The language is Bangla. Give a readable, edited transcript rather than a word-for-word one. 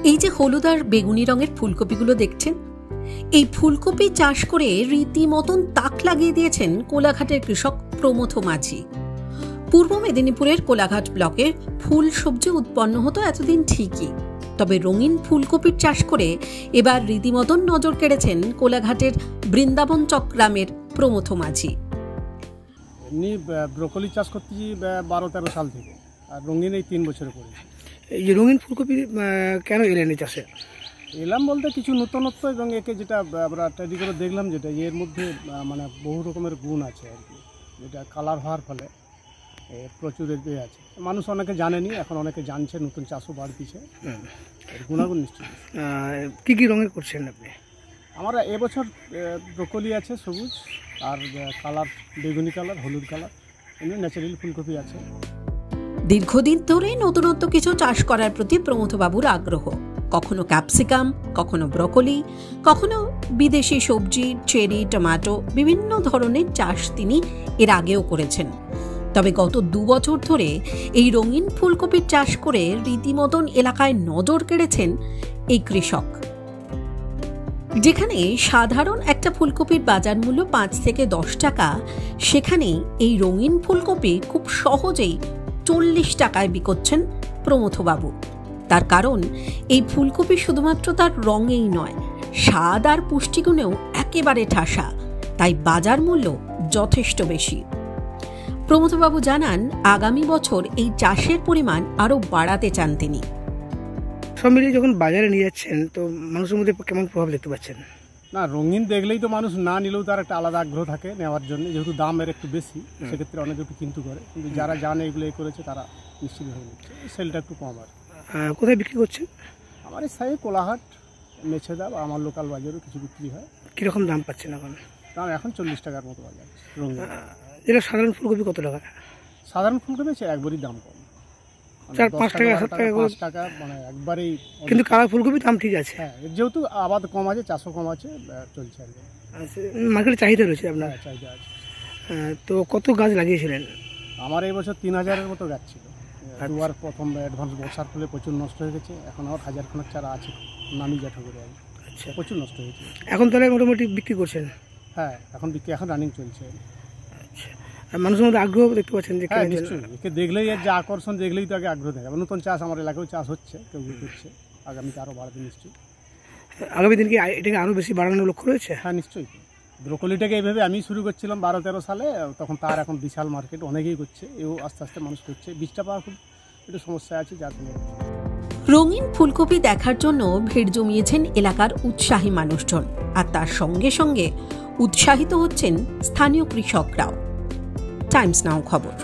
এই যে হলুদ আর বেগুনি রঙের ফুলকপিগুলো দেখছেন, এই ফুলকপি চাষ করে রীতিমতন তাক লাগিয়ে দিয়েছেন কোলাঘাটের কৃষক প্রমথ মাঝি। পূর্ব মেদিনীপুরের কোলাঘাট ব্লকের ফুল সবজি উৎপন্ন হতো এতদিন ঠিকই, তবে রঙিন ফুলকপির চাষ করে এবার রীতিমতন নজর কেড়েছেন কোলাঘাটের বৃন্দাবন চক গ্রামের প্রমথ মাঝি। এমনি ব্রোকলি চাষ করতেছি 12-13 সাল থেকে, আর রঙিন এই 3 বছরে করেছি। এই যে রঙিন ফুলকপি কেন এলেন এই চাষে? এলাম বলতে কিছু নতুনত্ব, এবং একে যেটা আমরা তৈরি করে দেখলাম, যেটা এর মধ্যে মানে বহু রকমের গুণ আছে আর কি, যেটা কালার হওয়ার ফলে প্রচুর এর আছে। মানুষ অনেকে জানেনি, এখন অনেকে জানছে, নতুন চাষও বাড়তিছে। এর গুণাগুণ নিশ্চয়ই। কী কী রঙের করছেন আপনি? আমরা এবছর ব্রোকলি আছে সবুজ, আর কালার বেগুনি কালার, হলুদ কালার, এমনি ন্যাচারাল ফুলকপি আছে। দীর্ঘদিন ধরে নতুনত্ব কিছু চাষ করার প্রতি প্রমথবাবুর আগ্রহ। কখনো ক্যাপসিকাম, কখনো ব্রোকলি, কখনো বিদেশি সবজি, চেরি, টমেটো, বিভিন্ন ধরনের চাষ তিনি এর আগেও করেছেন। তবে গত 2 বছর ধরে এই রঙিন ফুলকপির চাষ করে রীতিমতন এলাকায় নজর কেড়েছেন এই কৃষক। যেখানে সাধারণ একটা ফুলকপির বাজার মূল্য 5 থেকে 10 টাকা, সেখানে এই রঙিন ফুলকপি খুব সহজেই 40 টাকায় বিকোচ্ছেন প্রমথবাবু। তার কারণ এই ফুলকপি শুধুমাত্র তার রঙেই নয়, স্বাদ আর পুষ্টিগুণেও একেবারে ঠাসা, তাই বাজার মূল্য যথেষ্ট বেশি। প্রমথবাবু জানান, আগামী বছর এই চাষের পরিমাণ আরও বাড়াতে চান তিনি। সব মিলিয়ে যখন বাজারে নিয়ে যাচ্ছেন, তো মানুষের মধ্যে কেমন প্রভাব দেখতে পাচ্ছেন? না, রঙিন দেখলেই তো মানুষ না নিলেও তার একটা আলাদা আগ্রহ থাকে নেওয়ার জন্য, যেহেতু দামের একটু বেশি, সেক্ষেত্রে অনেকে একটু কিন্তু করে, কিন্তু যারা জানে এগুলো করেছে তারা নিশ্চিতভাবে নিচ্ছে। সেলটা একটু কম আর। কোথায় বিক্রি করছেন? আমার এই সাইড কোলাঘাট, মেছেদা বা আমার লোকাল বাজারেও কিছু বিক্রি হয়। কীরকম দাম পাচ্ছেন এখন? দাম এখন 40 টাকার মতো বাজার রঙিন। এটা সাধারণ ফুলকপি কত টাকা? সাধারণ ফুলকপি একবারই দাম কম, 4-5 টাকা 7 টাকা 5 টাকা, মানে একবারেই। কিন্তু কালার ফুলকপি দাম ঠিক আছে। হ্যাঁ, যেহেতু আবাদ কম আছে, চাষও কম আছে, চলছে আর কি। মার্কেটে চাহিদা রয়েছে আপনার? চাহিদা আছে। তো কত গাছ লাগিয়েছিলেন? আমার এই বছর 3000-এর মতো গাছ ছিল। দুবার প্রথম অ্যাডভান্স বর্ষার ফলে প্রচুর নষ্ট হয়ে গেছে, এখন আমার 1000 খানেক চারা আছে, নামি জ্যাঠো করে। আচ্ছা, প্রচুর নষ্ট হয়েছে। এখন তাহলে মোটামুটি বিক্রি করছেন? হ্যাঁ, এখন বিক্রি, এখন রানিং চলছে। আচ্ছা, আর মানুষের মধ্যে আগ্রহ দেখতে পাচ্ছেন? যে নিশ্চয়ই, একে দেখলেই এর যে আকর্ষণ, দেখলেই তো আগে আগ্রহ থাকে। নতুন চাষ আমার এলাকায় চাষ হচ্ছে, কেউ করছে, আগামীতে আরও বাড়াতে নিশ্চয়ই। আগামী দিন কি এটাকে আরও বেশি বাড়ানোর লক্ষ্য রয়েছে? হ্যাঁ, নিশ্চয়ই। ব্রোকলিটাকে এইভাবে আমি শুরু করছিলাম 12-13 সালে, তখন তার এখন বিশাল মার্কেট, অনেকেই করছে, এও আস্তে আস্তে মানুষ করছে। বীজটা পাওয়া খুব একটু সমস্যা আছে, যার জন্য। রঙিন ফুলকপি দেখার জন্য ভিড় জমিয়েছেন এলাকার উৎসাহী মানুষজন, আর তার সঙ্গে সঙ্গে উৎসাহিত হচ্ছেন স্থানীয় কৃষকরাও। টাইমস নাও খবর।